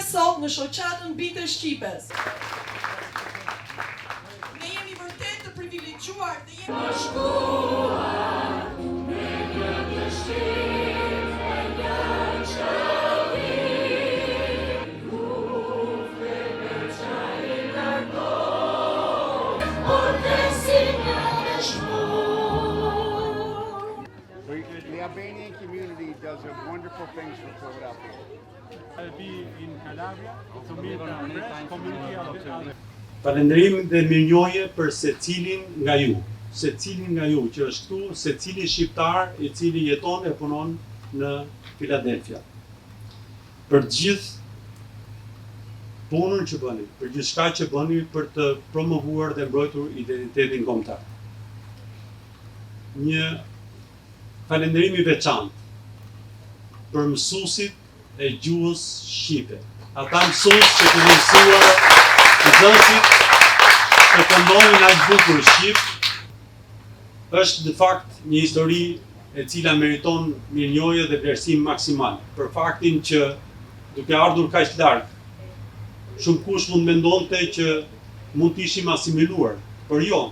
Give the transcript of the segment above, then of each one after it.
sot në shoqatën Bite Shqipes. Ne jemi vërtet të privilegjuar dhe jemi bashkuar me një dëshirë e një qëllim. Lufte me çaj largon, por si një dëshmor. The Albanian community does wonderful things for Philadelphia. I'll be in Calabria to meet the community of Falënderim dhe mirënjohje për secilin nga ju. Secilin nga ju që është këtu, secili shqiptar i cili jeton e punon në Philadelphia. Për gjithë punën që bëni, për gjithçka që bëni për të promovuar dhe mbrojtur identitetin kombëtar. Një falënderim i veçantë për mësuesit e gjuhës shqipe. Ata mësues që të mësuar nxënësit të këndojnë aq bukur shqip, është në fakt një histori e cila meriton mirënjohje dhe vlerësim maksimal. Për faktin që duke ardhur kaq larg, shumë kush mund mendonte që mund të ishim asimiluar, por jo,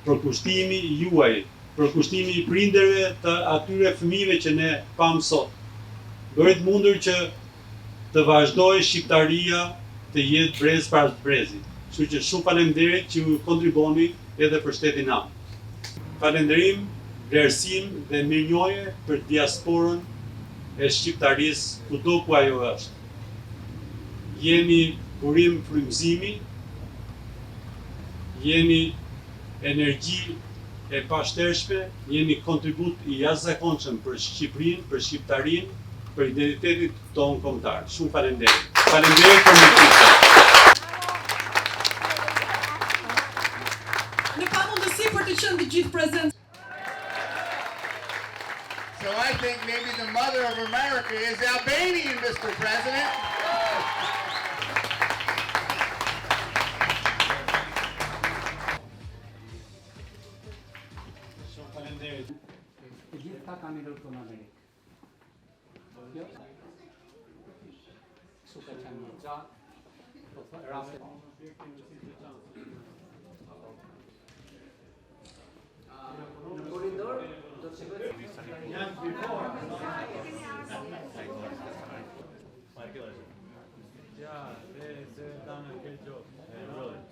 për kushtimi juaj, për kushtimi i prindërve të atyre fëmijëve që ne pam sot. Bërit mundur që të vazhdojë shqiptaria të jetë brez pas brezi. Kështu që shumë faleminderit që ju kontriboni edhe për shtetin nam. Falënderim, vlerësim dhe mirënjohje për diasporën e shqiptarisë kudo ku ajo është. Jeni burim frymëzimi, jeni energji e pashtershme, jeni kontribut i jashtëzakonshëm për Shqipërinë, për shqiptarinë, për identitetin tonë kombëtar. Shumë faleminderit. Faleminderit për mirësinë. Në pamundësi për të qenë të gjithë prezent. So I think maybe the mother of America is Albanian, Mr. President. Shumë faleminderit. Të gjithë ta kanë ardhur në Amerikë. Jo? Kështu ka qenë gjatë, po raste